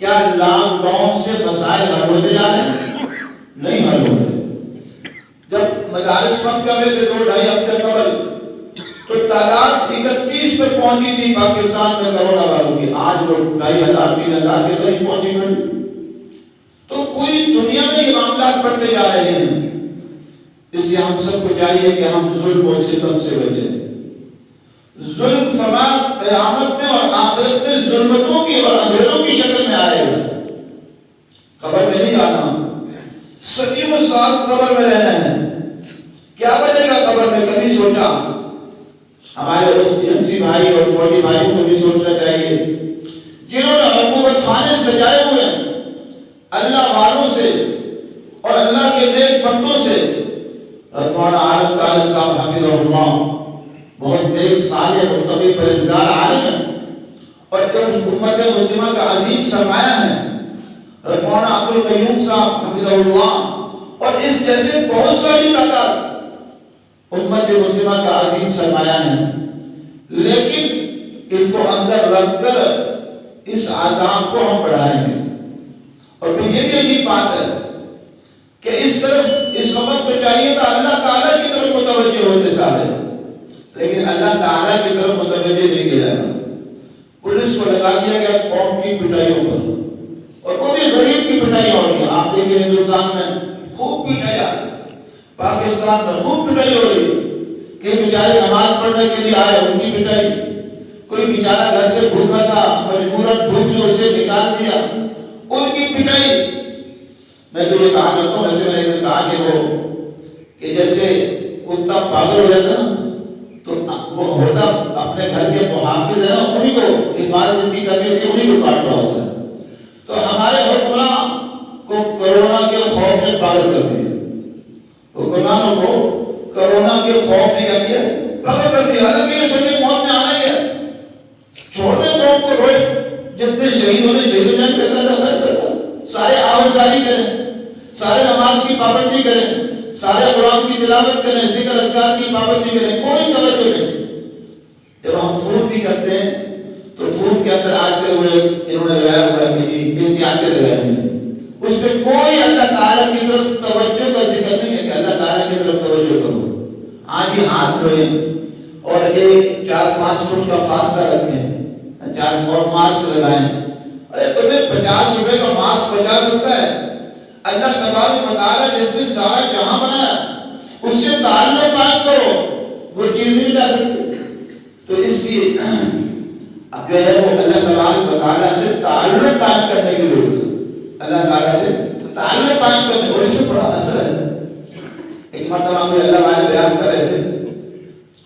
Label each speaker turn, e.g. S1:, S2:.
S1: کیا lock down سے مسائل حل ہوتے جا رہے ہیں؟ نہیں حل ہو رہے۔ جب مدارس بند کر رہے تھے 2-2.5 ہفتے قبل تو تعداد 31 پر پہنچی تھی پاکستان میں کرونا والوں کی، آج وہ 2,500-3,000 کے قریب پہنچی گئی۔ تو پوری دنیا میں یہ معاملات بڑھتے جا رہے ہیں۔ اس لیے ہم سب کو چاہیے کہ ہم ظلم و ستم سے بچیں۔ ظلم فرما قیامت میں اور آخرت میں ظلمتوں کی اور اندھیروں کی شکل میں آئے گا۔ قبر میں نہیں جانا، صدیوں سال قبر میں رہنا ہے۔ کیا بنے گا قبر میں؟ کبھی سوچا؟ ہمارے ایجنسی بھائی اور فوجی بھائیوں کو بھی سوچنا چاہیے، جنہوں نے حکومت خانے سجائے ہوئے ہیں اللہ والوں سے اور اللہ کے نیک بندوں سے۔ مولانا عالم طاہر صاحب حفظہ اللہ بہت نیک صالح متقی پرہیزگار عالم ہیں اور جب امت مسلمہ کا عظیم سرمایہ ہے۔ مولانا عبد القیوم صاحب حفظہ اللہ اور اس جیسے بہت ساری تعداد امت مسلمہ کا عظیم سرمایہ ہے، لیکن ان کو اندر رکھ کر اس عذاب کو ہم بڑھائیں گے۔ اور پھر یہ بھی عجیب بات ہے کہ اس طرف اس وقت تو چاہیے تھا اللہ تعالیٰ کی طرف متوجہ ہوتے سارے، لیکن اللہ تعالیٰ کی طرف متوجہ نہیں کیا جاتا۔ پولیس کو لگا دیا گیا قوم کی پٹائیوں پر، اور وہ بھی غریب کی پٹائی ہو رہی ہے۔ آپ دیکھیں ہندوستان میں خوب پٹائی آ رہی، پاکستان میں خوب پٹائی ہو رہی کہ بیچارے نماز پڑھنے کے لیے آئے ان کی پٹائی، کوئی بیچارہ گھر سے بھوکا تھا مجبوراً بھوک نے اسے نکال دیا ان کی پٹائی۔ میں تو یہ کہا کرتا ہوں، ایسے میں نے کہا کہ جیسے کتا پاگل ہو جاتا نا تو وہ ہوتا اپنے گھر کے محافظ ہے نا، انہیں کو حفاظت کی کرنی ہوتی ہے، انہیں کو کاٹ رہا ہوتا ہے۔ تو ہمارے حکمراں کو کرونا کے خوف نے پاگل کر دیا، حکمرانوں کو کرونا کے خوف نے کیا کیا؟ پاگل کر دیا۔ حالانکہ یہ سوچے موت میں آنا ہی ہے، چھوڑ دیں قوم کو، روئے جتنے شہید ہونے شہید جان کرتا تھا خیر سکتا، سارے آہوزاری کریں، سارے نماز کی پابندی کریں، سارے قرآن کی تلاوت کریں، ذکر اذکار کی پابندی کریں، کوئی توجہ نہیں۔ جب ہم فون بھی کرتے ہیں تو فون کے اندر آج کل وہ انہوں نے لگایا ہوا ہے کہ احتیاط لگائے ہوئے ہیں، اس پہ کوئی اللہ تعالیٰ کی طرف توجہ کا ذکر نہیں ہے کہ اللہ تعالیٰ کی طرف توجہ کرو۔ آج ہی ہاتھ دھوئیں اور 4-5 فٹ کا فاصلہ رکھیں، 4 اور ماسک لگائیں۔ ارے تمہیں 50 روپے کا ماسک بچا سکتا ہے؟ اللہ تبارک و تعالیٰ جس نے سارا جہاں بنایا اس سے تعلق قائم کرو، وہ چیز نہیں جا سکتی۔ تو اس لیے اب جو ہے وہ اللہ تبارک و تعالیٰ سے تعلق قائم کرنے کی ضرورت ہے، اللہ تعالیٰ سے تعلق قائم کرنے، اور اس میں بڑا اثر ہے۔ ایک مرتبہ کوئی اللہ والے بیان کر رہے تھے